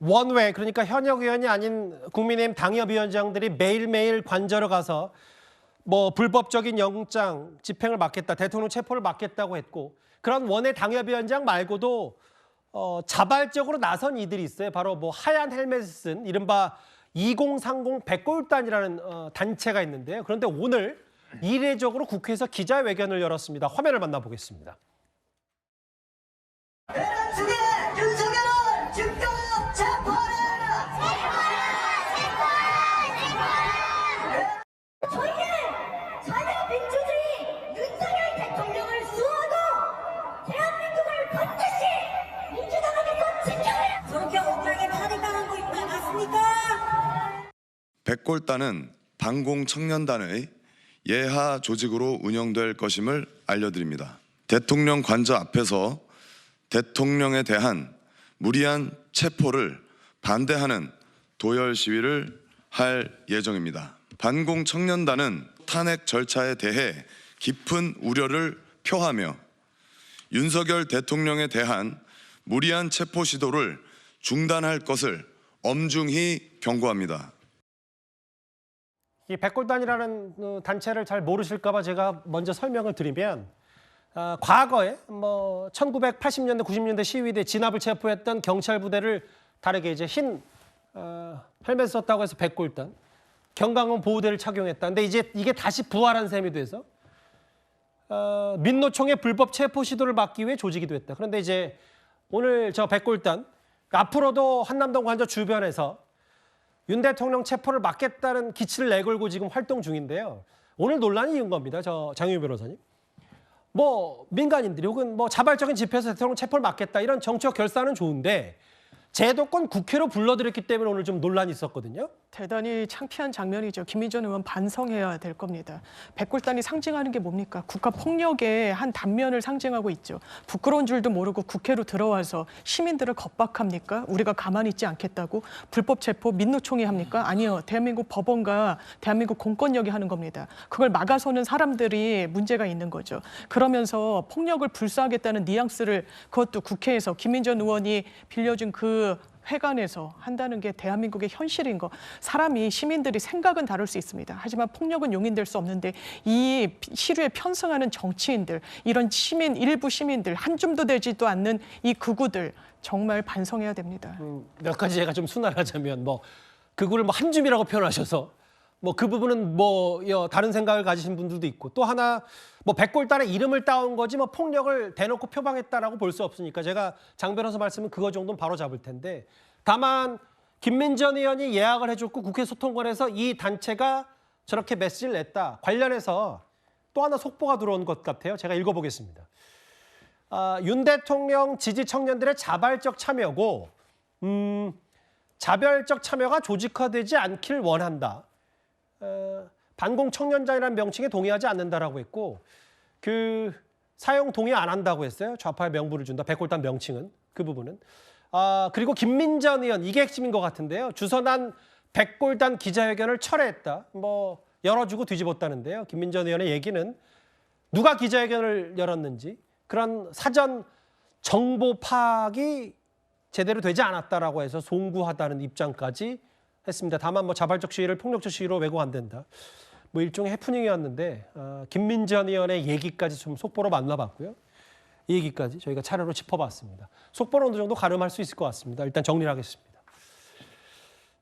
원외, 그러니까 현역 의원이 아닌 국민의힘 당협위원장들이 매일매일 관저로 가서 뭐 불법적인 영장 집행을 막겠다, 대통령 체포를 막겠다고 했고, 그런 원외 당협위원장 말고도 자발적으로 나선 이들이 있어요. 바로 뭐 하얀 헬멧을 쓴 이른바 2030 백골단이라는 단체가 있는데요. 그런데 오늘 이례적으로 국회에서 기자회견을 열었습니다. 화면을 만나보겠습니다. 백골단은 반공청년단의 예하 조직으로 운영될 것임을 알려드립니다. 대통령 관저 앞에서 대통령에 대한 무리한 체포를 반대하는 도열 시위를 할 예정입니다. 반공청년단은 탄핵 절차에 대해 깊은 우려를 표하며 윤석열 대통령에 대한 무리한 체포 시도를 중단할 것을 엄중히 경고합니다. 이 백골단이라는 단체를 잘 모르실까 봐 제가 먼저 설명을 드리면, 과거에 뭐 1980년대, 90년대 시위대 진압을 체포했던 경찰 부대를 다르게 이제 흰 헬멧 썼다고 해서 백골단, 경강은 보호대를 착용했다. 근데 이제 이게 다시 부활한 셈이 돼서 민노총의 불법 체포 시도를 막기 위해 조직이 됐다. 그런데 이제 오늘 저 백골단, 앞으로도 한남동 관저 주변에서 윤 대통령 체포를 막겠다는 기치를 내걸고 지금 활동 중인데요. 오늘 논란이 이은 겁니다. 저 장유 변호사님. 뭐 민간인들이 혹은 뭐 자발적인 집회에서 대통령 체포를 막겠다, 이런 정치적 결산은 좋은데 제도권 국회로 불러들였기 때문에 오늘 좀 논란이 있었거든요. 대단히 창피한 장면이죠. 김민전 의원 반성해야 될 겁니다. 백골단이 상징하는 게 뭡니까? 국가 폭력의 한 단면을 상징하고 있죠. 부끄러운 줄도 모르고 국회로 들어와서 시민들을 겁박합니까? 우리가 가만히 있지 않겠다고? 불법 체포 민노총이 합니까? 아니요. 대한민국 법원과 대한민국 공권력이 하는 겁니다. 그걸 막아서는 사람들이 문제가 있는 거죠. 그러면서 폭력을 불사하겠다는 뉘앙스를, 그것도 국회에서 김민전 의원이 빌려준 그 회관에서 한다는 게 대한민국의 현실인 거. 사람이, 시민들이 생각은 다를 수 있습니다. 하지만 폭력은 용인될 수 없는데 이 시류에 편승하는 정치인들, 이런 시민, 일부 시민들, 한 줌도 되지도 않는 이 극우들 정말 반성해야 됩니다. 몇 가지 제가 좀 순화하자면, 뭐 극우를 뭐 한 줌이라고 표현하셔서 뭐 그 부분은 뭐 다른 생각을 가지신 분들도 있고, 또 하나 뭐 백골단의 이름을 따온 거지 뭐 폭력을 대놓고 표방했다라고 볼 수 없으니까 제가 장 변호사 말씀은 그거 정도는 바로 잡을 텐데, 다만 김민전 의원이 예약을 해줬고 국회 소통관에서 이 단체가 저렇게 메시지를 냈다 관련해서 또 하나 속보가 들어온 것 같아요. 제가 읽어보겠습니다. 윤 대통령 지지 청년들의 자발적 참여고, 자발적 참여가 조직화되지 않길 원한다. 반공청년단이라는 명칭에 동의하지 않는다라고 했고, 그 사용 동의 안 한다고 했어요. 좌파의 명분을 준다. 백골단 명칭은, 그 부분은. 그리고 김민전 의원, 이게 핵심인 것 같은데요. 주선한 백골단 기자회견을 철회했다. 뭐 열어주고 뒤집었다는데요. 김민전 의원의 얘기는 누가 기자회견을 열었는지, 그런 사전 정보 파악이 제대로 되지 않았다라고 해서 송구하다는 입장까지 했습니다. 다만 뭐 자발적 시위를 폭력적 시위로 왜곡 안 된다. 뭐 일종의 해프닝이었는데, 김민전 의원의 얘기까지 좀 속보로 만나봤고요. 이 얘기까지 저희가 차례로 짚어봤습니다. 속보로 어느 정도 가름할 수 있을 것 같습니다. 일단 정리를 하겠습니다.